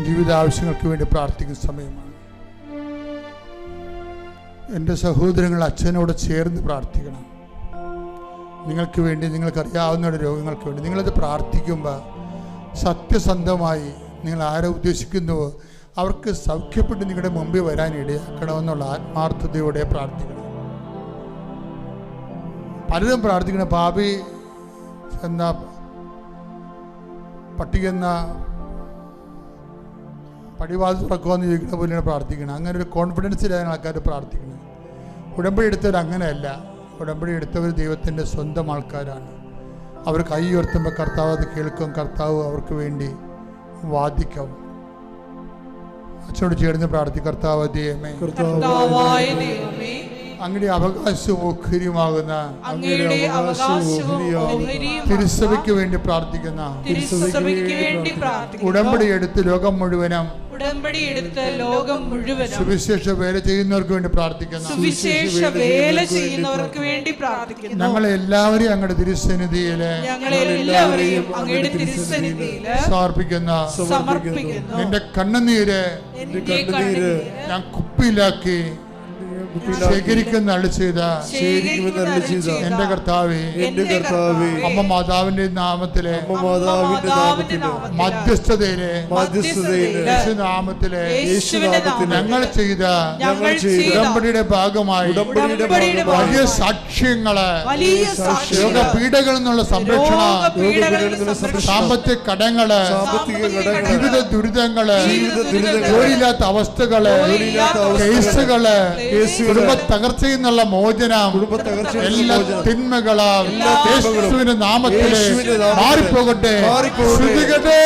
ജീവിതാവശ്യങ്ങൾക്ക് വേണ്ടി പ്രാർത്ഥിക്കുന്ന സമയമാണ്. എൻ്റെ സഹോദരങ്ങൾ അച്ഛനോട് ചേർന്ന് പ്രാർത്ഥിക്കണം. നിങ്ങൾക്ക് വേണ്ടി, നിങ്ങൾക്കറിയാവുന്ന രോഗങ്ങൾക്ക് വേണ്ടി നിങ്ങളത് പ്രാർത്ഥിക്കുമ്പോൾ സത്യസന്ധമായി നിങ്ങൾ ആരെ ഉദ്ദേശിക്കുന്നുവോ അവർക്ക് സൗഖ്യപ്പെട്ട് നിങ്ങളുടെ മുമ്പിൽ വരാൻ ഇടയാക്കണമെന്നുള്ള ആത്മാർത്ഥതയോടെ പ്രാർത്ഥിക്കണം. പലരും പ്രാർത്ഥിക്കണം, പാപി എന്ന പട്ടികെന്ന പടിവാതിൽ തുറക്കുമെന്ന് ചോദിക്കുന്ന പോലെയാണ് പ്രാർത്ഥിക്കണം. അങ്ങനെ ഒരു കോൺഫിഡൻസിലാണ് ആൾക്കാർ പ്രാർത്ഥിക്കുന്നത്. ഉടമ്പടി എടുത്തവർ അങ്ങനെയല്ല. ഉടമ്പടി എടുത്തവർ ദൈവത്തിൻ്റെ സ്വന്തം ആൾക്കാരാണ്. അവർ കൈ ഉയർത്തുമ്പോൾ കർത്താവ് അത് കേൾക്കും, കർത്താവ് അവർക്ക് വേണ്ടി വാദിക്കും. അച്ഛനോട് ചേർന്ന് പ്രാർത്ഥിക്കും, കർത്താവ് ദൈവമേ, അങ്ങയുടെ അവകാശവും ഓഹരിയുമാകുന്ന തിരുസഭയ്ക്ക് വേണ്ടി പ്രാർത്ഥിക്കുന്ന ഉടമ്പടി എടുത്ത് ലോകം മുഴുവനും സുവിശേഷ വേല ചെയ്യുന്നവർക്ക് വേണ്ടി പ്രാർത്ഥിക്കുന്നു. ഞങ്ങളെ എല്ലാവരെയും അങ്ങയുടെ തിരുസന്നിധിയില് സമർപ്പിക്കുന്ന നിന്റെ കണ്ണുനീര് ഞാൻ കുപ്പിയിലാക്കി ശേഖരിക്കുന്ന ചെയ്ത എന്റെ കർത്താവേ, അമ്മ മാതാവിന്റെ നാമത്തിലെ മധ്യസ്ഥതയിലെ നാമത്തിലെ ഞങ്ങൾ ചെയ്ത ഉടമ്പടിയുടെ ഭാഗമായി വലിയ സാക്ഷ്യങ്ങള്, രോഗപീഠകളിൽ നിന്നുള്ള സംരക്ഷണം, സാമ്പത്തിക കടങ്ങള്, ജീവിത ദുരിതങ്ങള്, ജോലിയില്ലാത്ത അവസ്ഥകള്, കേസുകള്, കുടുംബ തകർച്ചയിൽ നിന്നുള്ള മോചനം, എല്ലാ തിന്മകളും യേശുവിന്റെ നാമത്തില് മാറിപ്പോകട്ടെ. ശ്രദ്ധിക്കട്ടെ.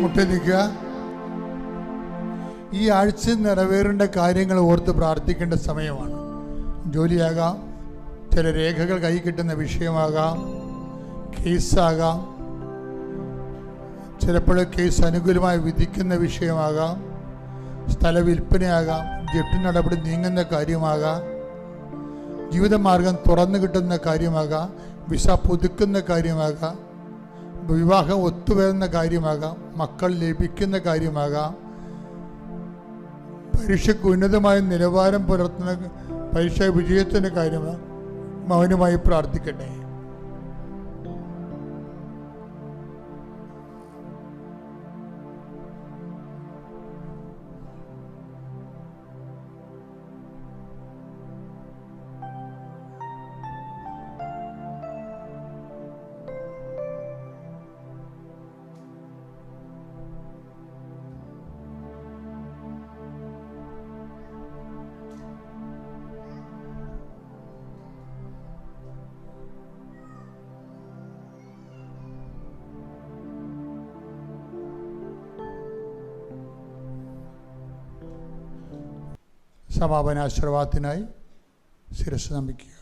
മുട്ടനിക്കുക. ഈ ആഴ്ച നിറവേറേണ്ട കാര്യങ്ങൾ ഓർത്ത് പ്രാർത്ഥിക്കേണ്ട സമയമാണ്. ജോലിയാകാം, ചില രേഖകൾ കൈ കിട്ടുന്ന വിഷയമാകാം, കേസാകാം, ചിലപ്പോൾ കേസ് അനുകൂലമായി വിധിക്കുന്ന വിഷയമാകാം, സ്ഥല വിൽപ്പനയാകാം, ജപ്തി നടപടി നീങ്ങുന്ന കാര്യമാകാം, ജീവിതമാർഗം തുറന്നു കിട്ടുന്ന കാര്യമാകാം, വിസ പുതുക്കുന്ന കാര്യമാകാം, വിവാഹം ഒത്തുവരുന്ന കാര്യമാകാം, മക്കൾ ലഭിക്കുന്ന കാര്യമാകാം, പരീക്ഷയ്ക്ക് ഉന്നതമായ നിലവാരം പുലർത്തുന്ന പരീക്ഷ വിജയത്തിൻ്റെ കാര്യമാണ്. മൗനമായി പ്രാർത്ഥിക്കട്ടെ. സമാപനാശീർവാദത്തിനായി ശിരസ്സ് നമിക്കുക.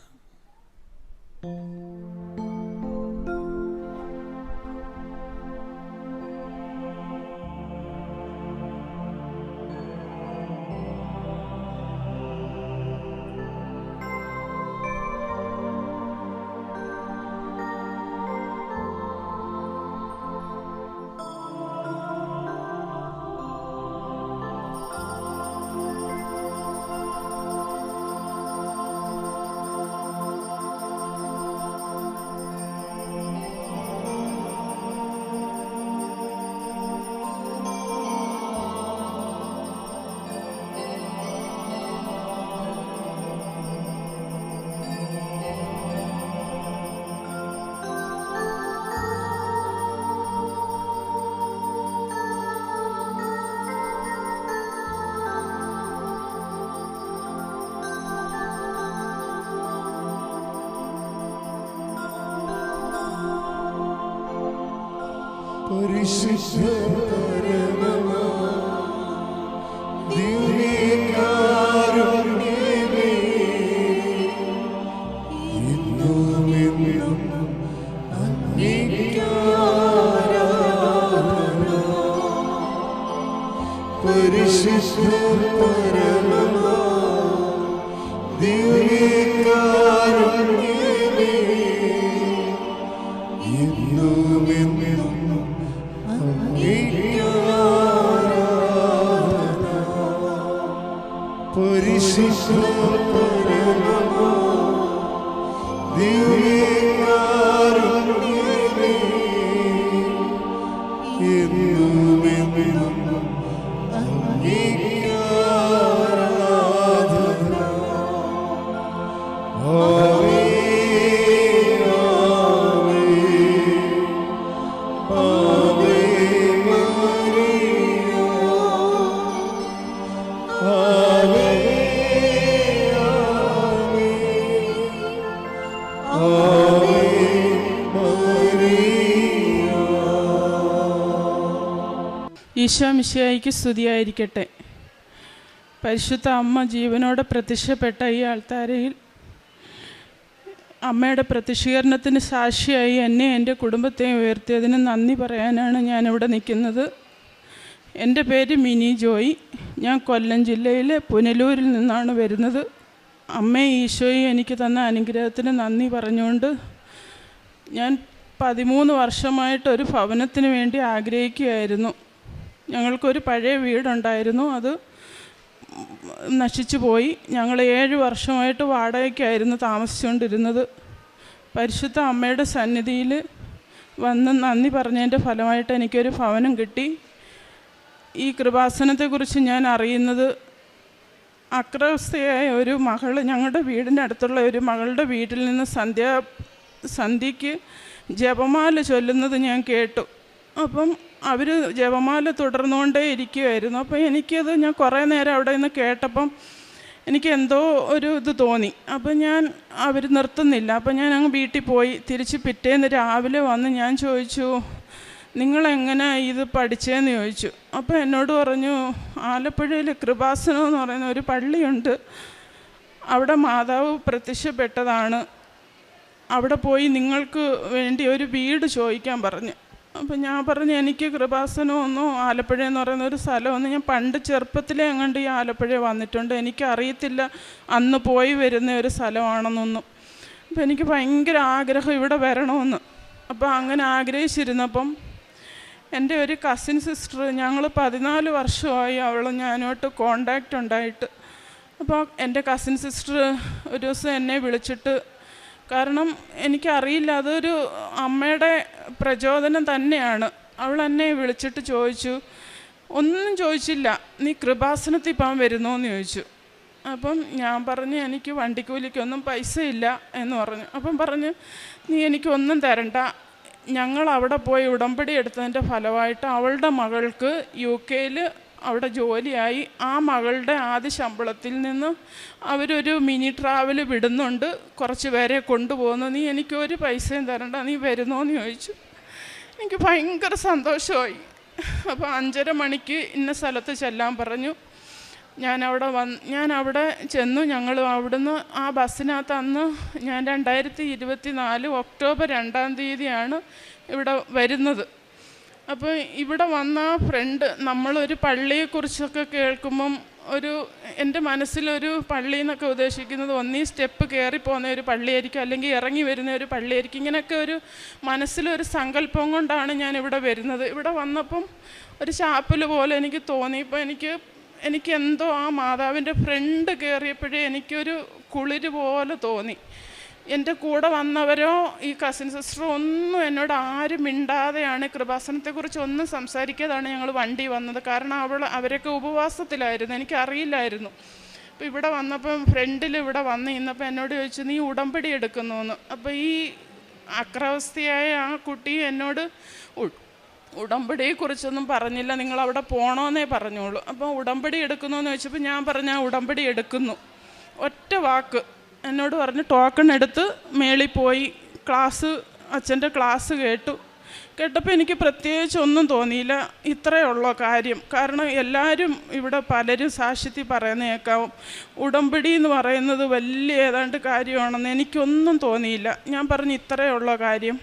ഈശോ മിശിഹായ്ക്ക് സ്തുതിയായിരിക്കട്ടെ. പരിശുദ്ധ അമ്മ ജീവനോടെ പ്രത്യക്ഷപ്പെട്ട ഈ ആൾത്താരയിൽ അമ്മയുടെ പ്രത്യക്ഷീകരണത്തിന് സാക്ഷിയായി എന്നെ എൻ്റെ കുടുംബത്തെയും ഉയർത്തിയതിന് നന്ദി പറയാനാണ് ഞാനിവിടെ നിൽക്കുന്നത്. എൻ്റെ പേര് മിനി ജോയി. ഞാൻ കൊല്ലം ജില്ലയിലെ പുനലൂരിൽ നിന്നാണ് വരുന്നത്. അമ്മയും ഈശോയും എനിക്ക് തന്ന അനുഗ്രഹത്തിന് നന്ദി പറഞ്ഞുകൊണ്ട് ഞാൻ 13 വർഷമായിട്ടൊരു ഭവനത്തിന് വേണ്ടി ആഗ്രഹിക്കുകയായിരുന്നു. ഞങ്ങൾക്കൊരു പഴയ വീടുണ്ടായിരുന്നു, അത് നശിച്ചു പോയി. ഞങ്ങൾ 7 വർഷമായിട്ട് വാടകയ്ക്കായിരുന്നു താമസിച്ചുകൊണ്ടിരുന്നത്. പരിശുദ്ധ അമ്മയുടെ സന്നിധിയിൽ വന്ന് നന്ദി പറഞ്ഞതിൻ്റെ ഫലമായിട്ട് എനിക്കൊരു ഭവനം കിട്ടി. ഈ കൃപാസനത്തെക്കുറിച്ച് ഞാൻ അറിയുന്നത് അക്രവസ്ഥയായ ഒരു മകൾ, ഞങ്ങളുടെ വീടിൻ്റെ അടുത്തുള്ള ഒരു മകളുടെ വീട്ടിൽ നിന്ന് സന്ധ്യയ്ക്ക് ജപമാല ചൊല്ലുന്നത് ഞാൻ കേട്ടു. അപ്പം അവർ ജപമാല തുടർന്നുകൊണ്ടേ ഇരിക്കുമായിരുന്നു. അപ്പോൾ ഞാൻ കുറേ നേരം അവിടെ നിന്ന് കേട്ടപ്പം എനിക്ക് എന്തോ ഒരു ഇത് തോന്നി. അപ്പം അവർ നിർത്തുന്നില്ല. അപ്പം ഞാൻ അങ്ങ് വീട്ടിൽ പോയി. തിരിച്ച് പിറ്റേന്ന് രാവിലെ വന്ന് ഞാൻ ചോദിച്ചു, നിങ്ങളെങ്ങനെ ഇത് പഠിച്ചതെന്ന് ചോദിച്ചു. അപ്പോൾ എന്നോട് പറഞ്ഞു, ആലപ്പുഴയിൽ കൃപാസനം എന്ന് പറയുന്ന ഒരു പള്ളിയുണ്ട്, അവിടെ മാതാവ് പ്രത്യക്ഷപ്പെട്ടതാണ്, അവിടെ പോയി നിങ്ങൾക്ക് വേണ്ടി ഒരു വീട് ചോദിക്കാൻ പറഞ്ഞു. അപ്പം ഞാൻ പറഞ്ഞു, എനിക്ക് കൃപാസനമൊന്നും ആലപ്പുഴ എന്ന് പറയുന്ന ഒരു സ്ഥലമൊന്നും, ഞാൻ പണ്ട് ചെറുപ്പത്തിലേ അങ്ങോട്ട് ഈ ആലപ്പുഴ വന്നിട്ടുണ്ട്, എനിക്കറിയത്തില്ല അന്ന് പോയി വരുന്ന ഒരു സ്ഥലമാണെന്നൊന്നും. അപ്പം എനിക്ക് ഭയങ്കര ആഗ്രഹം ഇവിടെ വരണമെന്ന്. അപ്പോൾ അങ്ങനെ ആഗ്രഹിച്ചിരുന്നപ്പം എൻ്റെ ഒരു കസിൻ സിസ്റ്റർ, ഞങ്ങൾ 14 വർഷമായി അവളും ഞാനോട്ട് കോണ്ടാക്റ്റ് ഉണ്ടായിട്ട്. അപ്പോൾ എൻ്റെ കസിൻ സിസ്റ്റർ ഒരു ദിവസം എന്നെ വിളിച്ചിട്ട്, കാരണം എനിക്കറിയില്ല, അതൊരു അമ്മയുടെ പ്രചോദനം തന്നെയാണ്. അവൾ എന്നെ വിളിച്ചിട്ട് ചോദിച്ചു, ഒന്നും ചോദിച്ചില്ല, നീ കൃപാസനത്തിൽ പോകാൻ വരുന്നോ എന്ന് ചോദിച്ചു. അപ്പം ഞാൻ പറഞ്ഞു, എനിക്ക് വണ്ടിക്കൂലിക്കൊന്നും പൈസ ഇല്ല എന്ന് പറഞ്ഞു. അപ്പം പറഞ്ഞു, നീ എനിക്കൊന്നും തരണ്ട, ഞങ്ങൾ അവിടെ പോയി ഉടമ്പടി എടുത്തതിൻ്റെ ഫലമായിട്ട് അവളുടെ മകൾക്ക് UK അവിടെ ജോലിയായി. ആ മകളുടെ ആദ്യ ശമ്പളത്തിൽ നിന്ന് അവരൊരു മിനി ട്രാവൽ വിടുന്നുണ്ട്, കുറച്ച് പേരെ കൊണ്ടുപോകുന്നു, നീ എനിക്കൊരു പൈസയും തരണ്ട, നീ വരുന്നോ എന്ന് ചോദിച്ചു. എനിക്ക് ഭയങ്കര സന്തോഷമായി. അപ്പോൾ 5:30 മണിക്ക് ഇന്ന സ്ഥലത്ത് ചെല്ലാൻ പറഞ്ഞു. ഞാൻ അവിടെ ചെന്നു. ഞങ്ങൾ അവിടുന്ന് ആ ബസ്സിനകത്ത്, അന്ന് ഞാൻ 2024 ഒക്ടോബർ 2-ാം തീയതിയാണ് ഇവിടെ വരുന്നത്. അപ്പോൾ ഇവിടെ വന്ന ഫ്രണ്ട്, നമ്മളൊരു പള്ളിയെക്കുറിച്ചൊക്കെ കേൾക്കുമ്പം എൻ്റെ മനസ്സിലൊരു പള്ളി എന്നൊക്കെ ഉദ്ദേശിക്കുന്നത് ഒന്നീ സ്റ്റെപ്പ് കയറി പോകുന്ന ഒരു പള്ളിയായിരിക്കും, അല്ലെങ്കിൽ ഇറങ്ങി വരുന്ന ഒരു പള്ളിയായിരിക്കും. ഇങ്ങനെയൊക്കെ ഒരു മനസ്സിലൊരു സങ്കല്പം കൊണ്ടാണ് ഞാൻ ഇവിടെ വരുന്നത്. ഇവിടെ വന്നപ്പം ഒരു ചാപ്പൽ പോലെ എനിക്ക് തോന്നി. ഇപ്പോൾ എനിക്ക് എന്തോ ആ മാതാവിൻ്റെ ഫ്രണ്ട് കയറിയപ്പോഴേ എനിക്കൊരു കുളിര് പോലെ തോന്നി. എൻ്റെ കൂടെ വന്നവരോ ഈ കസിൻ സിസ്റ്ററോ ഒന്നും എന്നോട് ആരും മിണ്ടാതെയാണ്, കൃപാസനത്തെക്കുറിച്ച് ഒന്നും സംസാരിക്കാതാണ് ഞങ്ങൾ വണ്ടി വന്നത്. കാരണം അവരൊക്കെ ഉപവാസത്തിലായിരുന്നു, എനിക്കറിയില്ലായിരുന്നു. അപ്പോൾ ഇവിടെ വന്നപ്പം ഫ്രണ്ടിൽ ഇവിടെ വന്ന് ഇന്നപ്പോൾ എന്നോട് ചോദിച്ചു, നീ ഉടമ്പടി എടുക്കുന്നു എന്ന്. അപ്പോൾ ഈ അക്രാവസ്ഥയായ ആ കുട്ടി എന്നോട് ഉടമ്പടിയെക്കുറിച്ചൊന്നും പറഞ്ഞില്ല, നിങ്ങളവിടെ പോകണമെന്നേ പറഞ്ഞോളൂ. അപ്പോൾ ഉടമ്പടി എടുക്കുന്നു എന്ന് ചോദിച്ചപ്പോൾ ഞാൻ പറഞ്ഞു, ഉടമ്പടി എടുക്കുന്നു. ഒറ്റ വാക്ക് എന്നോട് പറഞ്ഞു. ടോക്കൺ എടുത്ത് മേളിൽ പോയി അച്ഛൻ്റെ ക്ലാസ് കേട്ടു. കേട്ടപ്പോൾ എനിക്ക് പ്രത്യേകിച്ച് ഒന്നും തോന്നിയില്ല. ഇത്രയുള്ള കാര്യം. കാരണം എല്ലാവരും ഇവിടെ പലരും സാക്ഷ്യത്തിൽ പറയുന്ന കേൾക്കാം, ഉടമ്പടി എന്ന് പറയുന്നത് വലിയ ഏതാണ്ട് കാര്യമാണെന്ന്. എനിക്കൊന്നും തോന്നിയില്ല. ഞാൻ പറഞ്ഞു ഇത്രയുള്ള കാര്യം,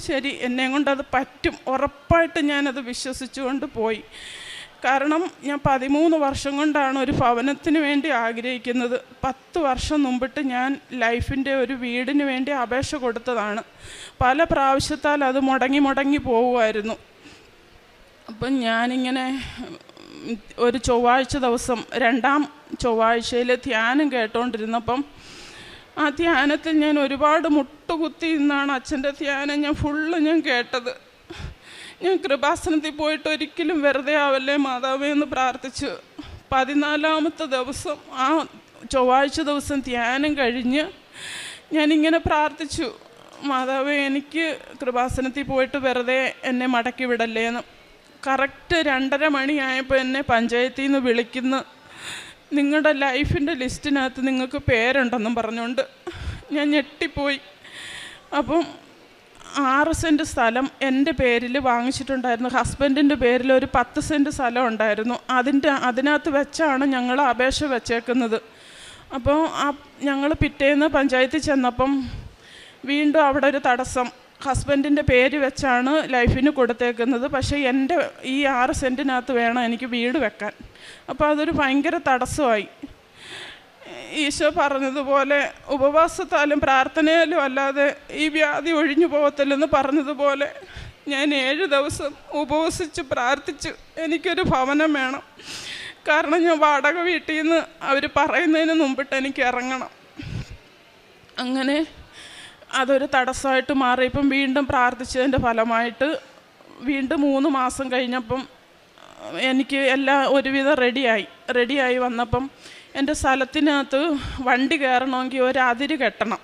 ശരി, എന്നെ കൊണ്ടത് പറ്റും, ഉറപ്പായിട്ട് ഞാനത് വിശ്വസിച്ചുകൊണ്ട് പോയി. കാരണം ഞാൻ 13 വർഷം കൊണ്ടാണ് ഒരു ഭവനത്തിന് വേണ്ടി ആഗ്രഹിക്കുന്നത്. 10 വർഷം മുമ്പിട്ട് ഞാൻ ലൈഫിൻ്റെ ഒരു വീടിന് വേണ്ടി അപേക്ഷ കൊടുത്തതാണ്. പല പ്രാവശ്യത്താൽ അത് മുടങ്ങി പോകുമായിരുന്നു. അപ്പം ഞാനിങ്ങനെ ഒരു ചൊവ്വാഴ്ച ദിവസം 2ാം ചൊവ്വാഴ്ചയിൽ ധ്യാനം കേട്ടോണ്ടിരുന്നപ്പം ആ ധ്യാനത്തിൽ ഞാൻ ഒരുപാട് മുട്ടുകുത്തി നിന്നാണ് അച്ഛൻ്റെ ധ്യാനം ഞാൻ കേട്ടത്. ഞാൻ കൃപാസനത്തിൽ പോയിട്ട് ഒരിക്കലും വെറുതെ ആവല്ലേ മാതാവേ എന്ന് പ്രാർത്ഥിച്ചു. 14ാമത്തെ ദിവസം ആ ചൊവ്വാഴ്ച ദിവസം ധ്യാനം കഴിഞ്ഞ് ഞാനിങ്ങനെ പ്രാർത്ഥിച്ചു, മാതാവേ എനിക്ക് കൃപാസനത്തിൽ പോയിട്ട് വെറുതെ എന്നെ മടക്കി വിടല്ലേ എന്ന്. കറക്റ്റ് 2:30 മണിയായപ്പോൾ എന്നെ പഞ്ചായത്തിൽ നിന്ന് വിളിക്കുന്നു, നിങ്ങളുടെ ലൈഫിൻ്റെ ലിസ്റ്റിനകത്ത് നിങ്ങൾക്ക് പേരുണ്ടെന്നും പറഞ്ഞുകൊണ്ട്. ഞാൻ ഞെട്ടിപ്പോയി. അപ്പം 6 സെൻറ്റ് സ്ഥലം എൻ്റെ പേരിൽ വാങ്ങിച്ചിട്ടുണ്ടായിരുന്നു. ഹസ്ബൻഡിൻ്റെ പേരിൽ ഒരു 10 സെൻറ്റ് സ്ഥലം ഉണ്ടായിരുന്നു. അതിനകത്ത് വെച്ചാണ് ഞങ്ങൾ അപേക്ഷ വെച്ചേക്കുന്നത്. അപ്പോൾ ഞങ്ങൾ പിറ്റേന്ന് പഞ്ചായത്തിൽ ചെന്നപ്പം വീണ്ടും അവിടെ ഒരു തടസ്സം. ഹസ്ബൻഡിൻ്റെ പേര് വെച്ചാണ് ലൈഫിന് കൊടുത്തേക്കുന്നത്, പക്ഷേ എൻ്റെ ഈ 6 സെൻറ്റിനകത്ത് വേണം എനിക്ക് വീട് വെക്കാൻ. അപ്പോൾ അതൊരു ഭയങ്കര തടസ്സമായി. ഈശോ പറഞ്ഞതുപോലെ ഉപവാസത്താലും പ്രാർത്ഥനയാലും അല്ലാതെ ഈ വ്യാധി ഒഴിഞ്ഞു പോകത്തില്ലെന്ന് പറഞ്ഞതുപോലെ ഞാൻ 7 ദിവസം ഉപവസിച്ച് പ്രാർത്ഥിച്ചു, എനിക്കൊരു ഭവനം വേണം. കാരണം ഞാൻ വാടക വീട്ടിൽ നിന്ന് അവർ പറയുന്നതിന് മുമ്പിട്ട് എനിക്ക് ഇറങ്ങണം. അങ്ങനെ അതൊരു തടസ്സമായിട്ട് മാറി. ഇപ്പം വീണ്ടും പ്രാർത്ഥിച്ചതിൻ്റെ ഫലമായിട്ട് വീണ്ടും 3 മാസം കഴിഞ്ഞപ്പം എനിക്ക് എല്ലാം ഒരുവിധം റെഡിയായി വന്നപ്പം എൻ്റെ സ്ഥലത്തിനകത്ത് വണ്ടി കയറണമെങ്കിൽ ഒരു അതിര് കെട്ടണം.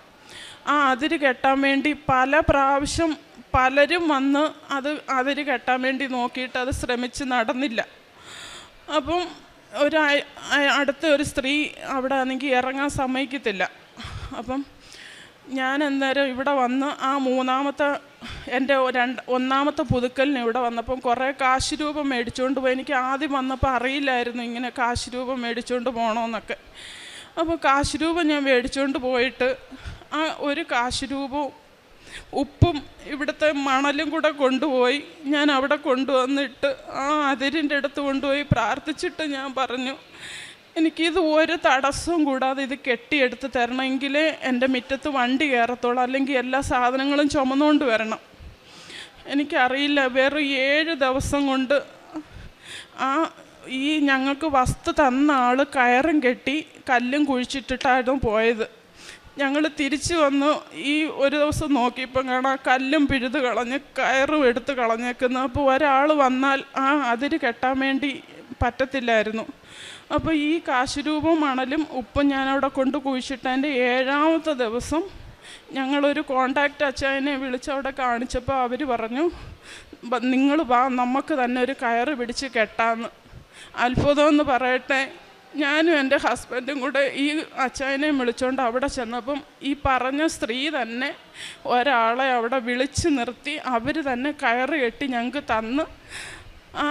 ആ അതിര് കെട്ടാൻ വേണ്ടി പല പ്രാവശ്യം പലരും വന്ന് അതിര് കെട്ടാൻ വേണ്ടി നോക്കിയിട്ട് അത് ശ്രമിച്ച് നടന്നില്ല. അപ്പം അടുത്ത ഒരു സ്ത്രീ അവിടെ ആണെങ്കിൽ ഇറങ്ങാൻ സമ്മതിക്കത്തില്ല. അപ്പം ഞാൻ അന്നേരം ഇവിടെ വന്ന് ആ 3ാമത്തെ എൻ്റെ 1ാമത്തെ പുതുക്കലിന് ഇവിടെ വന്നപ്പം കുറേ കാശ് രൂപം മേടിച്ചുകൊണ്ട് പോയി. എനിക്ക് ആദ്യം വന്നപ്പോൾ അറിയില്ലായിരുന്നു ഇങ്ങനെ കാശ് രൂപം മേടിച്ചുകൊണ്ട് പോകണമെന്നൊക്കെ. അപ്പോൾ കാശ് രൂപം ഞാൻ മേടിച്ചുകൊണ്ട് പോയിട്ട് ആ ഒരു കാശ് രൂപവും ഉപ്പും ഇവിടുത്തെ മണലും കൂടെ കൊണ്ടുപോയി ഞാൻ അവിടെ കൊണ്ടുവന്നിട്ട് ആ അതിരിൻ്റെ അടുത്ത് കൊണ്ടുപോയി പ്രാർത്ഥിച്ചിട്ട് ഞാൻ പറഞ്ഞു, എനിക്കിത് ഒരു തടസ്സവും കൂടാതെ ഇത് കെട്ടിയെടുത്ത് തരണമെങ്കിലേ എൻ്റെ മുറ്റത്ത് വണ്ടി കയറത്തുള്ളൂ, അല്ലെങ്കിൽ എല്ലാ സാധനങ്ങളും ചുമന്നുകൊണ്ട് വരണം. എനിക്കറിയില്ല, വെറും 7 ദിവസം കൊണ്ട് ഈ ഞങ്ങൾക്ക് വസ്തു തന്ന ആൾ കയറും കെട്ടി കല്ലും കുഴിച്ചിട്ടിട്ടായിരുന്നു പോയത്. ഞങ്ങൾ തിരിച്ചു വന്നു ഈ ഒരു ദിവസം നോക്കിയപ്പം കാണാം കല്ലും പിഴുത് കളഞ്ഞ് കയറും എടുത്ത് കളഞ്ഞേക്കുന്നു. അപ്പോൾ ഒരാൾ വന്നാൽ ആ അതിര് കെട്ടാൻ വേണ്ടി പറ്റത്തില്ലായിരുന്നു. അപ്പോൾ ഈ കാശുരൂപം മണലും ഉപ്പും ഞാനവിടെ കൊണ്ട് കുഴിച്ചിട്ടതിൻ്റെ 7ാമത്തെ ദിവസം ഞങ്ങളൊരു കോണ്ടാക്റ്റ് അച്ചായനെ വിളിച്ചവിടെ കാണിച്ചപ്പോൾ അവർ പറഞ്ഞു, നിങ്ങൾ വാ നമുക്ക് തന്നെ ഒരു കയറ് പിടിച്ച് കെട്ടാമെന്ന്. അത്ഭുതമെന്ന് പറയട്ടെ, ഞാനും എൻ്റെ ഹസ്ബൻഡും കൂടെ ഈ അച്ചായനെയും വിളിച്ചുകൊണ്ട് അവിടെ ചെന്നപ്പം ഈ പറഞ്ഞ സ്ത്രീ തന്നെ ഒരാളെ അവിടെ വിളിച്ച് നിർത്തി അവർ തന്നെ കയറ് കെട്ടി ഞങ്ങൾക്ക് തന്ന് ആ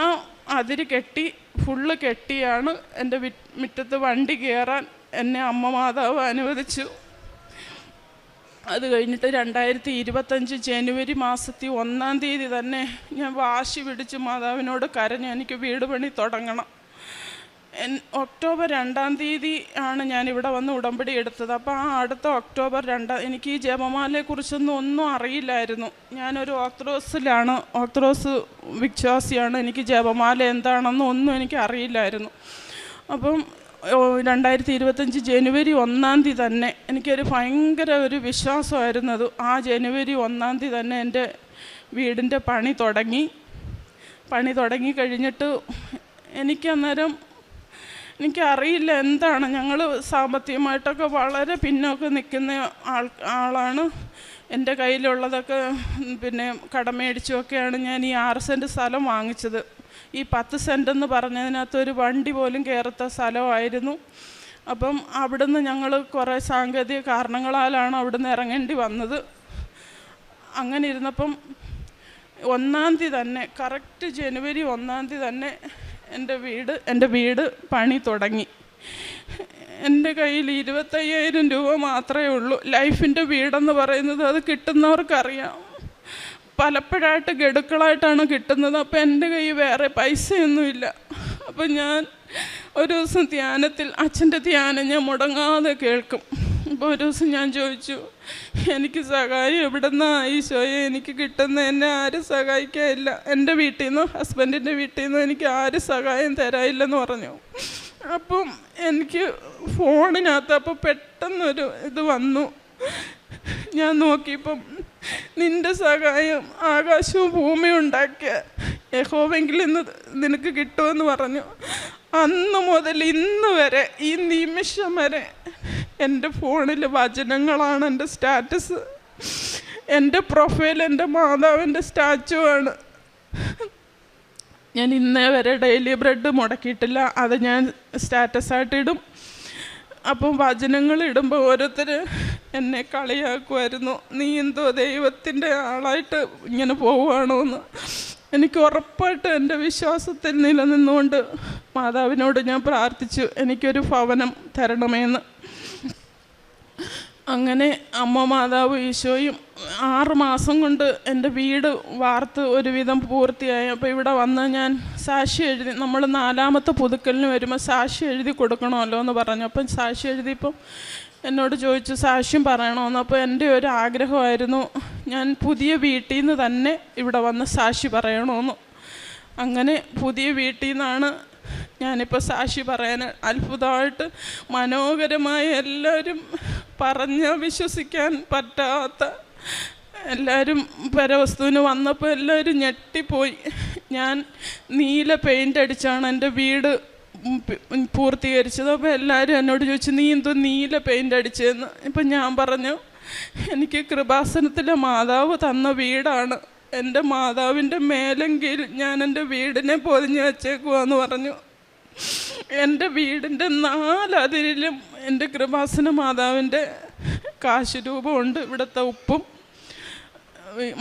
അതിര് കെട്ടി ഫുള്ള് കെട്ടിയാണ് എൻ്റെ മുറ്റത്ത് വണ്ടി കയറാൻ എന്നെ അമ്മ മാതാവ് അനുവദിച്ചു. അത് കഴിഞ്ഞിട്ട് 2025 ജനുവരി മാസത്തിൽ 1-ാം തീയതി തന്നെ ഞാൻ വാശി പിടിച്ച് മാതാവിനോട് കരഞ്ഞു, എനിക്ക് വീട് പണി തുടങ്ങണം. ഒക്ടോബർ 2-ാം തീയതി ആണ് ഞാനിവിടെ വന്ന് ഉടമ്പടി എടുത്തത്. അപ്പോൾ ആ അടുത്ത ഒക്ടോബർ 2 എനിക്ക് ഈ ജപമാലയെക്കുറിച്ചൊന്നും ഒന്നും അറിയില്ലായിരുന്നു. ഞാനൊരു ഓർത്തഡോക്സ് വിശ്വാസിയാണ്. എനിക്ക് ജപമാല എന്താണെന്നും ഒന്നും എനിക്ക് അറിയില്ലായിരുന്നു. അപ്പം 2025 ജനുവരി 1-ാം തീയതി തന്നെ എനിക്കൊരു ഭയങ്കര ഒരു വിശ്വാസമായിരുന്നത്. ആ ജനുവരി 1-ാം തീയതി തന്നെ എൻ്റെ വീടിൻ്റെ പണി തുടങ്ങി കഴിഞ്ഞിട്ട് എനിക്കറിയില്ല എന്താണ്, ഞങ്ങൾ സാമ്പത്തികമായിട്ടൊക്കെ വളരെ പിന്നോക്കം നിൽക്കുന്ന ആളാണ്. എൻ്റെ കയ്യിലുള്ളതൊക്കെ പിന്നെ കടം മേടിച്ചുമൊക്കെയാണ് ഞാൻ ഈ 6 സെൻറ്റ് സ്ഥലം വാങ്ങിച്ചത്. ഈ 10 സെൻറ്റെന്ന് പറഞ്ഞതിനകത്ത് ഒരു വണ്ടി പോലും കയറാത്ത സ്ഥലമായിരുന്നു. അപ്പം അവിടുന്ന് ഞങ്ങൾ കുറേ സാങ്കേതിക കാരണങ്ങളാലാണ് അവിടുന്ന് ഇറങ്ങേണ്ടി വന്നത്. അങ്ങനെ ഇരുന്നപ്പം 1-ാം തീയതി തന്നെ, കറക്റ്റ് ജനുവരി 1-ാം തീയതി തന്നെ എൻ്റെ വീട് പണി തുടങ്ങി. എൻ്റെ കയ്യിൽ 25,000 രൂപ മാത്രമേ ഉള്ളൂ. ലൈഫിൻ്റെ വീടെന്ന് പറയുന്നത് അത് കിട്ടുന്നവർക്കറിയാം. പലപ്പോഴായിട്ട് ഗഡുക്കളായിട്ടാണ് കിട്ടുന്നത്. അപ്പോൾ എൻ്റെ കയ്യിൽ വേറെ പൈസയൊന്നുമില്ല. അപ്പം ഞാൻ ഒരു ദിവസം ധ്യാനത്തിൽ, അച്ഛൻ്റെ ധ്യാനം ഞാൻ മുടങ്ങാതെ കേൾക്കും. അപ്പോൾ ഒരു ദിവസം ഞാൻ ചോദിച്ചു, എനിക്ക് സഹായം എവിടെ നിന്നാണ് ഈശോയെ എനിക്ക് കിട്ടുന്ന? എന്നെ ആരും സഹായിക്കാനില്ല. എൻ്റെ വീട്ടിൽ നിന്നോ ഹസ്ബൻഡിൻ്റെ വീട്ടിൽ നിന്നോ എനിക്ക് ആരും സഹായം തരാനില്ലെന്ന് പറഞ്ഞു. അപ്പം എനിക്ക് ഫോണിനകത്ത് അപ്പോൾ പെട്ടെന്നൊരു ഇത് വന്നു. ഞാൻ നോക്കിയപ്പം നിൻ്റെ സഹായം ആകാശവും ഭൂമിയും ഉണ്ടാക്കിയ യഹോവെങ്കിൽ ഇന്ന് നിനക്ക് കിട്ടുമെന്ന് പറഞ്ഞു. അന്ന് മുതൽ ഇന്ന് വരെ, ഈ നിമിഷം വരെ എൻ്റെ ഫോണിൽ വചനങ്ങളാണ് എൻ്റെ സ്റ്റാറ്റസ്. എൻ്റെ പ്രൊഫൈൽ എൻ്റെ മാതാവിൻ്റെ സ്റ്റാച്ചു ആണ്. ഞാൻ ഇന്നേ വരെ ഡെയിലി ബ്രെഡ് മുടക്കിയിട്ടില്ല. അത് ഞാൻ സ്റ്റാറ്റസായിട്ടിടും. അപ്പം വചനങ്ങൾ ഇടുമ്പോൾ ഓരോരുത്തർ എന്നെ കളിയാക്കുമായിരുന്നു, നീ എന്തോ ദൈവത്തിൻ്റെ ആളായിട്ട് ഇങ്ങനെ പോവുകയാണോ എന്ന്. എനിക്ക് ഉറപ്പായിട്ട് എൻ്റെ വിശ്വാസത്തിൽ നിലനിന്നുകൊണ്ട് മാതാവിനോട് ഞാൻ പ്രാർത്ഥിച്ചു, എനിക്കൊരു ഭവനം തരണമെന്ന്. അങ്ങനെ അമ്മ മാതാവ് ഈശോയും 6 മാസം കൊണ്ട് എൻ്റെ വീട് വാർത്ത് ഒരുവിധം പൂർത്തിയായി. അപ്പോൾ ഇവിടെ വന്ന് ഞാൻ സാക്ഷി എഴുതി. നമ്മൾ 4-ാമത്തെ പുതുക്കലിന് വരുമ്പോൾ സാക്ഷി എഴുതി കൊടുക്കണമല്ലോ എന്ന് പറഞ്ഞു. അപ്പം സാക്ഷി എഴുതിയപ്പം എന്നോട് ചോദിച്ചു സാക്ഷ്യം പറയണമെന്ന്. അപ്പോൾ എൻ്റെ ഒരു ആഗ്രഹമായിരുന്നു ഞാൻ പുതിയ വീട്ടിൽ നിന്ന് തന്നെ ഇവിടെ വന്ന് സാക്ഷി പറയണമെന്ന്. അങ്ങനെ പുതിയ വീട്ടിൽ നിന്നാണ് ഞാനിപ്പോൾ സാക്ഷി പറയാൻ. അത്ഭുതമായിട്ട് മനോഹരമായ, എല്ലാവരും പറഞ്ഞാൽ വിശ്വസിക്കാൻ പറ്റാത്ത, എല്ലാവരും പരവസ്തുവിന് വന്നപ്പോൾ എല്ലാവരും ഞെട്ടിപ്പോയി. ഞാൻ നീല പെയിൻ്റ് അടിച്ചാണ് എൻ്റെ വീട് പൂർത്തീകരിച്ചത്. അപ്പോൾ എല്ലാവരും എന്നോട് ചോദിച്ചു, നീ എന്തോ നീല പെയിൻ്റ് അടിച്ചതെന്ന്. ഇപ്പം ഞാൻ പറഞ്ഞു, എനിക്ക് കൃപാസനത്തിലെ മാതാവ് തന്ന വീടാണ്. എൻ്റെ മാതാവിൻ്റെ മേലെങ്കിൽ ഞാൻ എൻ്റെ വീടിനെ പൊതിഞ്ഞ് വെച്ചേക്കുവാന്ന് പറഞ്ഞു. എൻ്റെ വീടിൻ്റെ 4 അതിരിലും എൻ്റെ കൃപാസന മാതാവിൻ്റെ കാശുരൂപമുണ്ട്. ഇവിടുത്തെ ഉപ്പും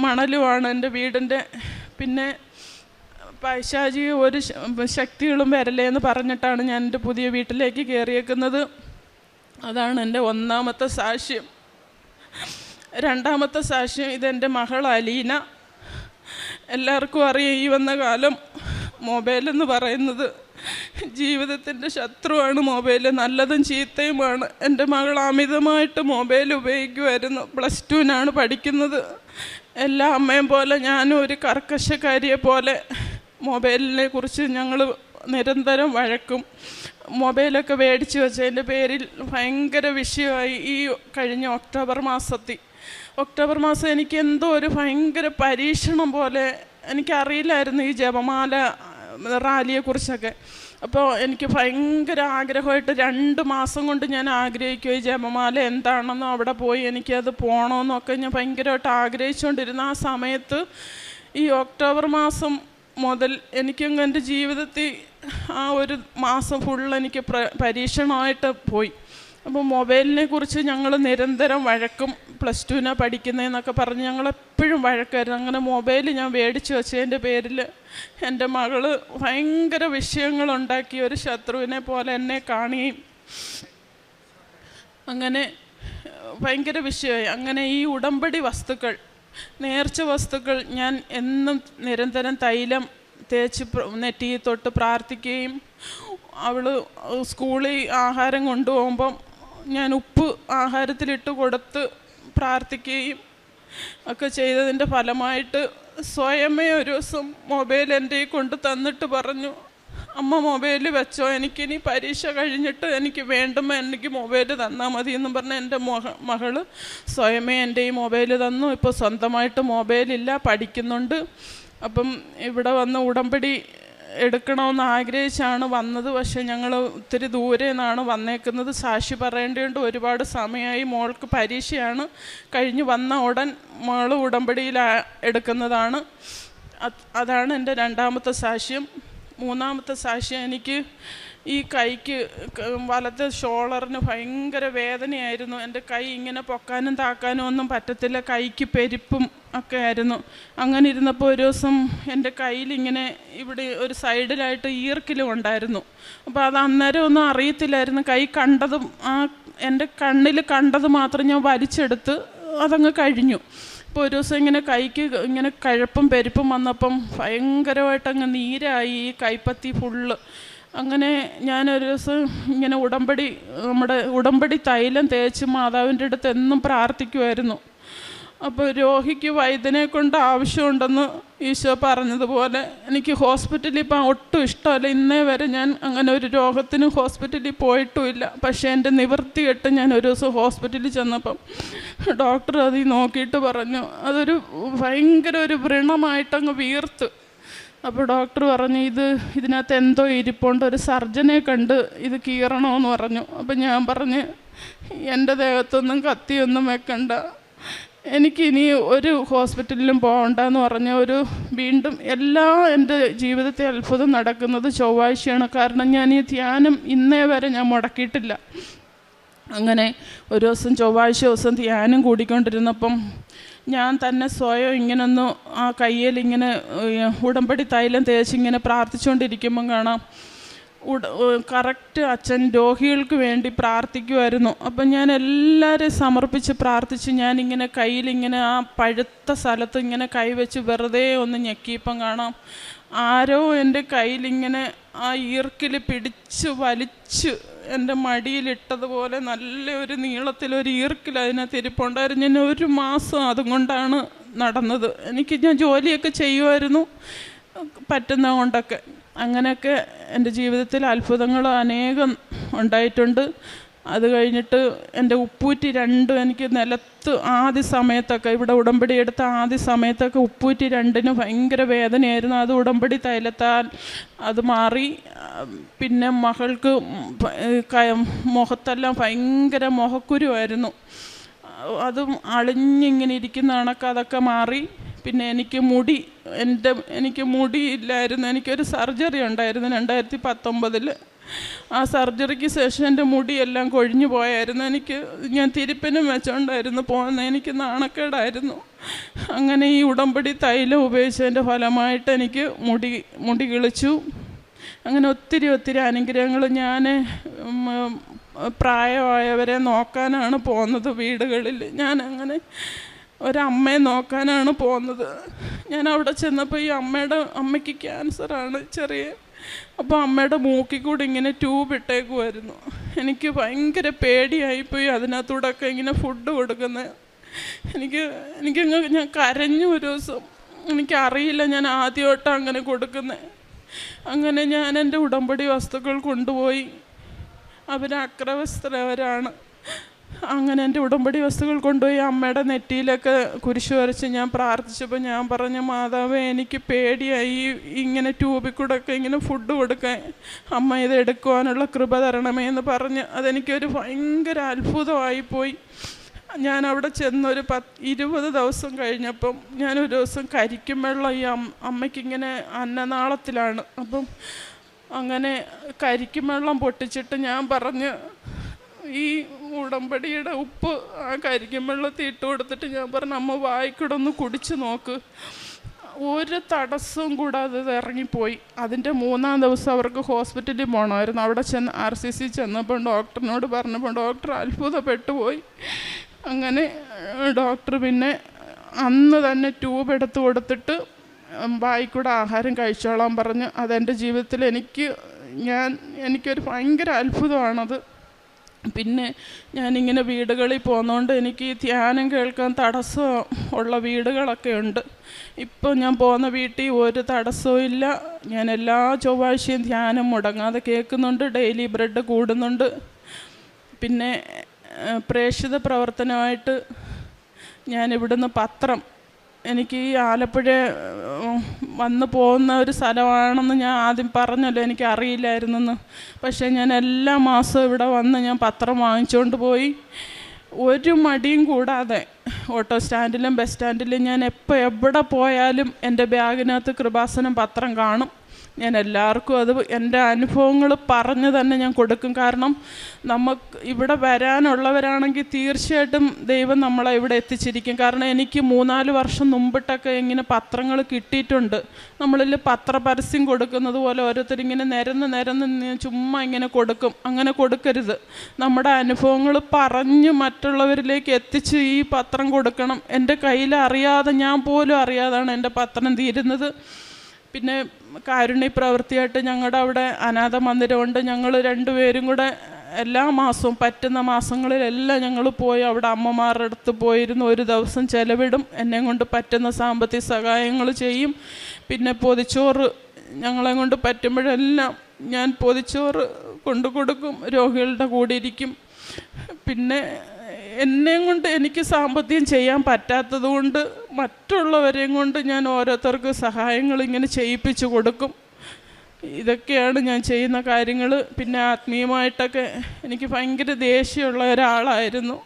മണലുമാണ് എൻ്റെ വീടിൻ്റെ. പിന്നെ പൈശാചിക ഒരു ശക്തികളും വരലേ എന്ന് പറഞ്ഞിട്ടാണ് ഞാൻ എൻ്റെ പുതിയ വീട്ടിലേക്ക് കയറിയേക്കുന്നത്. അതാണ് എൻ്റെ 1-ാമത്തെ സാക്ഷ്യം. 2-ാമത്തെ സാക്ഷ്യം, ഇതെൻ്റെ മകൾ അലീന. എല്ലാവർക്കും അറിയാം, ഈ വന്ന കാലം മൊബൈലെന്ന് പറയുന്നത് ജീവിതത്തിൻ്റെ ശത്രുവാണ്. മൊബൈൽ നല്ലതും ചീത്തയുമാണ്. എൻ്റെ മകൾ അമിതമായിട്ട് മൊബൈൽ ഉപയോഗിക്കുമായിരുന്നു. +2-നാണ് പഠിക്കുന്നത്. എല്ലാ അമ്മയും പോലെ ഞാനും ഒരു കർക്കശക്കാരിയെ പോലെ മൊബൈലിനെ കുറിച്ച് ഞങ്ങൾ നിരന്തരം വഴക്കും. മൊബൈലൊക്കെ മേടിച്ച് വെച്ചതിൻ്റെ പേരിൽ ഭയങ്കര വിഷയമായി. ഈ കഴിഞ്ഞ ഒക്ടോബർ മാസം എനിക്ക് എന്തോ ഒരു ഭയങ്കര പരീക്ഷണം പോലെ. എനിക്കറിയില്ലായിരുന്നു ഈ ജപമാല റാലിയെക്കുറിച്ചൊക്കെ. അപ്പോൾ എനിക്ക് ഭയങ്കര ആഗ്രഹമായിട്ട് 2 മാസം കൊണ്ട് ഞാൻ ആഗ്രഹിക്കും ഈ ജപമാല എന്താണെന്നോ അവിടെ പോയി എനിക്കത് പോകണമെന്നൊക്കെ ഞാൻ ഭയങ്കരമായിട്ട് ആഗ്രഹിച്ചുകൊണ്ടിരുന്ന ആ സമയത്ത് ഈ ഒക്ടോബർ മാസം മുതൽ എനിക്കങ്ങ് എൻ്റെ ജീവിതത്തിൽ ആ ഒരു മാസം ഫുള്ള് എനിക്ക് പരീക്ഷണമായിട്ട് പോയി. അപ്പോൾ മൊബൈലിനെ കുറിച്ച് ഞങ്ങൾ നിരന്തരം വഴക്കും. +2-നാണ് പഠിക്കുന്നതെന്നൊക്കെ പറഞ്ഞ് ഞങ്ങളെപ്പോഴും വഴക്കായിരുന്നു. അങ്ങനെ മൊബൈൽ ഞാൻ മേടിച്ച് വെച്ചതിൻ്റെ പേരിൽ എൻ്റെ മകൾ ഭയങ്കര വിഷയങ്ങളുണ്ടാക്കി. ഒരു ശത്രുവിനെ പോലെ എന്നെ കാണുകയും അങ്ങനെ ഭയങ്കര വിഷയമായി. അങ്ങനെ ഈ ഉടമ്പടി വസ്തുക്കൾ, നേർച്ച വസ്തുക്കൾ ഞാൻ എന്നും നിരന്തരം തൈലം തേച്ച് നെറ്റി തൊട്ട് പ്രാർത്ഥിക്കുകയും, അവൾ സ്കൂളിൽ ആഹാരം കൊണ്ടുപോകുമ്പം ഞാൻ ഉപ്പ് ആഹാരത്തിലിട്ട് കൊടുത്ത് പ്രാർത്ഥിക്കുകയും ഒക്കെ ചെയ്തതിൻ്റെ ഫലമായിട്ട് സ്വയമേ ഒരു ദിവസം മൊബൈൽ എൻ്റെ കൊണ്ട് തന്നിട്ട് പറഞ്ഞു, അമ്മ മൊബൈൽ വെച്ചോ, എനിക്കിനി പരീക്ഷ കഴിഞ്ഞിട്ട് എനിക്ക് വേണ്ടുമ്പോൾ എനിക്ക് മൊബൈൽ തന്നാൽ മതി എന്നും പറഞ്ഞ് എൻ്റെ മകൾ സ്വയമേ എൻ്റെ ഈ മൊബൈൽ തന്നു. ഇപ്പോൾ സ്വന്തമായിട്ട് മൊബൈലില്ല, പഠിക്കുന്നുണ്ട്. അപ്പം ഇവിടെ വന്ന് ഉടമ്പടി എടുക്കണമെന്ന് ആഗ്രഹിച്ചാണ് വന്നത്. പക്ഷേ ഞങ്ങൾ ഒത്തിരി ദൂരെ നിന്നാണ് വന്നേക്കുന്നത്. സാക്ഷി പറയേണ്ടതുകൊണ്ട് ഒരുപാട് സമയമായി. മോൾക്ക് പരീക്ഷയാണ്. കഴിഞ്ഞ് വന്ന ഉടൻ മോൾ ഉടമ്പടിയിൽ എടുക്കുന്നതാണ്. അതാണ് എൻ്റെ 2-ാമത്തെ സാക്ഷ്യം. 3-ാമത്തെ സാക്ഷ്യം, എനിക്ക് ഈ കൈക്ക് വലത്തെ ഷോളറിന് ഭയങ്കര വേദനയായിരുന്നു. എൻ്റെ കൈ ഇങ്ങനെ പൊക്കാനും താക്കാനും ഒന്നും പറ്റത്തില്ല. കൈക്ക് പെരുപ്പും ഒക്കെ ആയിരുന്നു. അങ്ങനെ ഇരുന്നപ്പോൾ ഒരു ദിവസം എൻ്റെ കയ്യിലിങ്ങനെ ഇവിടെ ഒരു സൈഡിലായിട്ട് ഈർക്കിലും ഉണ്ടായിരുന്നു. അപ്പോൾ അത് അന്നേരം ഒന്നും അറിയത്തില്ലായിരുന്നു. കൈ കണ്ടതും എൻ്റെ കണ്ണിൽ കണ്ടത് മാത്രം ഞാൻ വലിച്ചെടുത്ത് അതങ്ങ് കഴിഞ്ഞു. ഇപ്പോൾ ഒരു ദിവസം ഇങ്ങനെ കൈക്ക് ഇങ്ങനെ കഴപ്പും പെരുപ്പും വന്നപ്പം ഭയങ്കരമായിട്ടങ്ങ് നീരായി ഈ കൈപ്പത്തി ഫുള്ള്. അങ്ങനെ ഞാനൊരു ദിവസം ഇങ്ങനെ നമ്മുടെ ഉടമ്പടി തൈലം തേച്ച് മാതാവിൻ്റെ അടുത്ത് എന്നും പ്രാർത്ഥിക്കുമായിരുന്നു. അപ്പോൾ രോഗിക്ക് വൈദ്യനെ കൊണ്ട് ആവശ്യമുണ്ടെന്ന് ഈശോ പറഞ്ഞതുപോലെ എനിക്ക് ഹോസ്പിറ്റലിൽ പോകാൻ ഒട്ടും ഇഷ്ടമല്ല. ഇന്നേ വരെ ഞാൻ അങ്ങനെ ഒരു രോഗത്തിന് ഹോസ്പിറ്റലിൽ പോയിട്ടുമില്ല. പക്ഷേ എൻ്റെ നിവൃത്തി കെട്ട് ഞാൻ ഒരു ദിവസം ഹോസ്പിറ്റലിൽ ചെന്നപ്പം ഡോക്ടർ അതിൽ നോക്കിയിട്ട് പറഞ്ഞു അതൊരു ഭയങ്കര ഒരു വ്രണമായിട്ടങ്ങ് വീർത്ത്. അപ്പോൾ ഡോക്ടർ പറഞ്ഞു ഇതിനകത്ത് എന്തോ ഇരിപ്പുണ്ട്, ഒരു സർജനെ കണ്ട് ഇത് കീറണമെന്ന് പറഞ്ഞു. അപ്പം ഞാൻ പറഞ്ഞ് എൻ്റെ ദേഹത്തൊന്നും കത്തിയൊന്നും വെക്കണ്ട, എനിക്കിനി ഒരു ഹോസ്പിറ്റലിലും പോകണ്ടെന്ന് പറഞ്ഞ വീണ്ടും എൻ്റെ ജീവിതത്തെ അത്ഭുതം നടക്കുന്നത് ചൊവ്വാഴ്ചയാണ്. കാരണം ഞാൻ ഈ ധ്യാനം ഇന്നേ വരെ ഞാൻ മുടക്കിയിട്ടില്ല. അങ്ങനെ ഒരു ദിവസം ചൊവ്വാഴ്ച ദിവസം ധ്യാനം കൂടിക്കൊണ്ടിരുന്നപ്പം ഞാൻ തന്നെ സ്വയം ഇങ്ങനൊന്ന് ആ കയ്യിൽ ഇങ്ങനെ ഉടമ്പടി തൈലം തേച്ചിങ്ങനെ പ്രാർത്ഥിച്ചുകൊണ്ടിരിക്കുമ്പം കാണാം കറക്റ്റ് അച്ഛൻ രോഗികൾക്ക് വേണ്ടി പ്രാർത്ഥിക്കുമായിരുന്നു. അപ്പം ഞാൻ എല്ലാവരെയും സമർപ്പിച്ച് പ്രാർത്ഥിച്ച് ഞാനിങ്ങനെ കയ്യിലിങ്ങനെ ആ പഴുത്ത സ്ഥലത്ത് ഇങ്ങനെ കൈവച്ച് വെറുതെ ഒന്ന് ഞെക്കിയപ്പം കാണാം ആരോ എൻ്റെ കയ്യിലിങ്ങനെ ആ ഈർക്കിൽ പിടിച്ച് വലിച്ച് എൻ്റെ മടിയിലിട്ടതുപോലെ നല്ലൊരു നീളത്തിലൊരു ഈർക്കിൽ അതിനകത്ത് ഇരിപ്പുണ്ടായിരുന്നു. ഞാൻ 1 മാസം അതുകൊണ്ടാണ് നടന്നത്. ഞാൻ ജോലിയൊക്കെ ചെയ്യുമായിരുന്നു പറ്റുന്ന കൊണ്ടൊക്കെ. അങ്ങനെയൊക്കെ എൻ്റെ ജീവിതത്തിൽ അത്ഭുതങ്ങൾ അനേകം ഉണ്ടായിട്ടുണ്ട്. അത് കഴിഞ്ഞിട്ട് എൻ്റെ ഉപ്പൂറ്റി 2 എനിക്ക് നിലത്ത് ആദ്യ സമയത്തൊക്കെ ഇവിടെ ഉടമ്പടി എടുത്ത ആദ്യ സമയത്തൊക്കെ ഉപ്പൂറ്റി 2 ഭയങ്കര വേദനയായിരുന്നു. അത് ഉടമ്പടി തൈലത്താൽ അത് മാറി. പിന്നെ മകൾക്ക് മുഖത്തെല്ലാം ഭയങ്കര മുഖക്കുരുവായിരുന്നു. അതും അളിഞ്ഞിങ്ങനെ ഇരിക്കുന്ന കണക്ക് അതൊക്കെ മാറി. പിന്നെ എനിക്ക് മുടിയില്ലായിരുന്നു. എനിക്കൊരു സർജറി ഉണ്ടായിരുന്നു 2019. ആ സർജറിക്ക് ശേഷം എൻ്റെ മുടിയെല്ലാം കൊഴിഞ്ഞു പോയായിരുന്നു. ഞാൻ തിരുപ്പനും വെച്ചോണ്ടായിരുന്നു പോകുന്നത്. എനിക്ക് നാണക്കേടായിരുന്നു. അങ്ങനെ ഈ ഉടമ്പടി തൈലം ഉപയോഗിച്ചതിൻ്റെ ഫലമായിട്ട് എനിക്ക് മുടി കിളിച്ചു. അങ്ങനെ ഒത്തിരി അനുഗ്രഹങ്ങൾ. ഞാൻ പ്രായമായവരെ നോക്കാനാണ് പോകുന്നത് വീടുകളിൽ. ഞാൻ അങ്ങനെ ഒരമ്മയെ നോക്കാനാണ് പോകുന്നത്. ഞാൻ അവിടെ ചെന്നപ്പോൾ ഈ അമ്മയ്ക്ക് ക്യാൻസറാണ് ചെറിയ. അപ്പോൾ അമ്മയുടെ മൂക്കിൽ കൂടി ഇങ്ങനെ ട്യൂബ് ഇട്ടേക്കുമായിരുന്നു. എനിക്ക് ഭയങ്കര പേടിയായിപ്പോയി അതിനകത്തൂടെയൊക്കെ ഇങ്ങനെ ഫുഡ് കൊടുക്കുന്നത്. ഞാൻ കരഞ്ഞു ഒരു ദിവസം. എനിക്കറിയില്ല ഞാൻ ആദ്യമായിട്ടാണ് അങ്ങനെ കൊടുക്കുന്നത്. അങ്ങനെ ഞാൻ എൻ്റെ ഉടമ്പടി വസ്തുക്കൾ കൊണ്ടുപോയി. അവർ അക്രവസ്ഥരവരാണ്. അങ്ങനെ എൻ്റെ ഉടമ്പടി വസ്തുക്കൾ കൊണ്ടുപോയി അമ്മയുടെ നെറ്റിയിലൊക്കെ കുരിശ് വരച്ച് ഞാൻ പ്രാർത്ഥിച്ചപ്പോൾ ഞാൻ പറഞ്ഞു മാതാവേ എനിക്ക് പേടിയായി ഇങ്ങനെ ട്യൂബിൽ കൂടെ ഒക്കെ ഇങ്ങനെ ഫുഡ് കൊടുക്കാൻ. അമ്മ ഇത് എടുക്കുവാനുള്ള കൃപ തരണമേ എന്ന് പറഞ്ഞ് അതെനിക്കൊരു ഭയങ്കര അത്ഭുതമായിപ്പോയി. ഞാൻ അവിടെ ചെന്നൊരു 20 ദിവസം കഴിഞ്ഞപ്പം ഞാനൊരു ദിവസം കരിക്കും വെള്ളം ഈ അമ്മയ്ക്കിങ്ങനെ അന്നനാളത്തിലാണ്. അപ്പം അങ്ങനെ കരിക്കും വെള്ളം പൊട്ടിച്ചിട്ട് ഞാൻ പറഞ്ഞ് ഈ ഉടമ്പടിയുടെ ഉപ്പ് ആ കരിക്കും വെള്ളത്തിൽ ഇട്ട് കൊടുത്തിട്ട് ഞാൻ പറഞ്ഞു അമ്മ വായിക്കൂടെ ഒന്ന് കുടിച്ച് നോക്ക്. ഒരു തടസ്സവും കൂടാതെ ഇത് ഇറങ്ങിപ്പോയി. അതിൻ്റെ 3-ാം ദിവസം അവർക്ക് ഹോസ്പിറ്റലിൽ പോകണമായിരുന്നു. അവിടെ RCC ചെന്നപ്പോൾ ഡോക്ടറിനോട് പറഞ്ഞപ്പോൾ ഡോക്ടർ അത്ഭുതപ്പെട്ടു പോയി. അങ്ങനെ ഡോക്ടർ പിന്നെ അന്ന് തന്നെ ട്യൂബ് എടുത്ത് കൊടുത്തിട്ട് വായിക്കൂടെ ആഹാരം കഴിച്ചോളാൻ പറഞ്ഞ്. അതെൻ്റെ ജീവിതത്തിൽ എനിക്കൊരു ഭയങ്കര അത്ഭുതമാണത്. പിന്നെ ഞാനിങ്ങനെ വീടുകളിൽ പോകുന്നതുകൊണ്ട് എനിക്ക് ഈ ധ്യാനം കേൾക്കാൻ തടസ്സം ഉള്ള വീടുകളൊക്കെ ഉണ്ട്. ഇപ്പോൾ ഞാൻ പോകുന്ന വീട്ടിൽ ഒരു തടസ്സവും ഇല്ല. ഞാൻ എല്ലാ ചൊവ്വാഴ്ചയും ധ്യാനം മുടങ്ങാതെ കേൾക്കുന്നുണ്ട്. ഡെയിലി ബ്രെഡ് കൂടുന്നുണ്ട്. പിന്നെ പ്രേക്ഷിത പ്രവർത്തനമായിട്ട് ഞാൻ ഇവിടുന്ന് പത്രം, എനിക്ക് ഈ ആലപ്പുഴ വന്ന് പോകുന്ന ഒരു സ്ഥലമാണെന്ന് ഞാൻ ആദ്യം പറഞ്ഞല്ലോ, എനിക്ക് അറിയില്ലായിരുന്നെന്ന്. പക്ഷേ ഞാൻ എല്ലാ മാസവും ഇവിടെ വന്ന് ഞാൻ പത്രം വാങ്ങിച്ചുകൊണ്ട് പോയി ഒരു മടിയും കൂടാതെ ഓട്ടോ സ്റ്റാൻഡിലും ബസ് സ്റ്റാൻഡിലും ഞാൻ എപ്പോൾ എവിടെ പോയാലും എൻ്റെ ബാഗിനകത്ത് കൃപാസനം പത്രം കാണും. ഞാൻ എല്ലാവർക്കും അത് എൻ്റെ അനുഭവങ്ങൾ പറഞ്ഞ് തന്നെ ഞാൻ കൊടുക്കും. കാരണം നമുക്ക് ഇവിടെ വരാനുള്ളവരാണെങ്കിൽ തീർച്ചയായിട്ടും ദൈവം നമ്മളെ ഇവിടെ എത്തിച്ചിരിക്കും. കാരണം എനിക്ക് 3-4 വർഷം മുമ്പിട്ടൊക്കെ ഇങ്ങനെ പത്രങ്ങൾ കിട്ടിയിട്ടുണ്ട്. നമ്മളിൽ പത്രപരസ്യം കൊടുക്കുന്നത് പോലെ ഓരോരുത്തരിങ്ങനെ നിരന്ന് ചുമ്മാ ഇങ്ങനെ കൊടുക്കും. അങ്ങനെ കൊടുക്കരുത്. നമ്മുടെ അനുഭവങ്ങൾ പറഞ്ഞ് മറ്റുള്ളവരിലേക്ക് എത്തിച്ച് ഈ പത്രം കൊടുക്കണം. എൻ്റെ കയ്യിൽ അറിയാതെ, ഞാൻ പോലും അറിയാതാണ് എൻ്റെ പത്രം തീരുന്നത്. പിന്നെ കാരുണ്യ പ്രവൃത്തിയായിട്ട് ഞങ്ങളുടെ അവിടെ അനാഥ മന്ദിരമുണ്ട്. ഞങ്ങൾ 2 പേരും കൂടെ എല്ലാ മാസവും പറ്റുന്ന മാസങ്ങളിലെല്ലാം ഞങ്ങൾ പോയി അവിടെ അമ്മമാരുടെ അടുത്ത് പോയിരുന്ന് ഒരു ദിവസം ചെലവിടും. എന്നെ കൊണ്ട് പറ്റുന്ന സാമ്പത്തിക സഹായങ്ങൾ ചെയ്യും. പിന്നെ പൊതിച്ചോറ് ഞങ്ങളെ കൊണ്ട് പറ്റുമ്പോഴെല്ലാം ഞാൻ പൊതിച്ചോറ് കൊണ്ടു കൊടുക്കും. രോഗികളുടെ കൂടെ ഇരിക്കും. പിന്നെ എന്നെയും കൊണ്ട് എനിക്ക് സാമ്പത്തികം ചെയ്യാൻ പറ്റാത്തത് കൊണ്ട് മറ്റുള്ളവരെയും കൊണ്ട് ഞാൻ ഓരോരുത്തർക്ക് സഹായങ്ങൾ ഇങ്ങനെ ചെയ്യിപ്പിച്ചു കൊടുക്കും. ഇതൊക്കെയാണ് ഞാൻ ചെയ്യുന്ന കാര്യങ്ങൾ. പിന്നെ ആത്മീയമായിട്ടൊക്കെ എനിക്ക് ഭയങ്കര ദേഷ്യമുള്ള ഒരാളായിരുന്നു.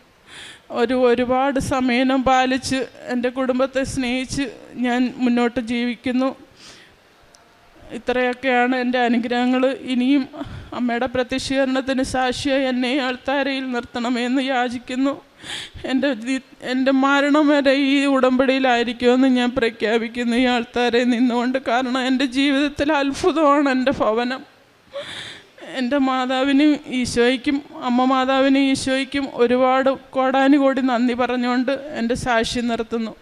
ഒരുപാട് സമയം പാലിച്ച് എൻ്റെ കുടുംബത്തെ സ്നേഹിച്ച് ഞാൻ മുന്നോട്ട് ജീവിക്കുന്നു. ഇത്രയൊക്കെയാണ് എൻ്റെ അനുഗ്രഹങ്ങൾ. ഇനിയും അമ്മയുടെ സാക്ഷിയായി എന്നെ ആൾത്താരയിൽ നിർത്തണമെന്ന് യാചിക്കുന്നു. എൻ്റെ മരണം വരെ ഈ ഉടമ്പടിയിലായിരിക്കുമെന്ന് ഞാൻ പ്രഖ്യാപിക്കുന്നു ഈ ആൾത്താരയിൽ നിന്നുകൊണ്ട്. കാരണം എൻ്റെ ജീവിതത്തിൽ അത്ഭുതമാണ് എൻ്റെ ഭവനം. എൻ്റെ മാതാവിനും ഈശോയ്ക്കും അമ്മ മാതാവിനും ഈശോയ്ക്കും ഒരുപാട് കോടാനുകോടി നന്ദി പറഞ്ഞുകൊണ്ട് എൻ്റെ സാക്ഷി നിർത്തുന്നു.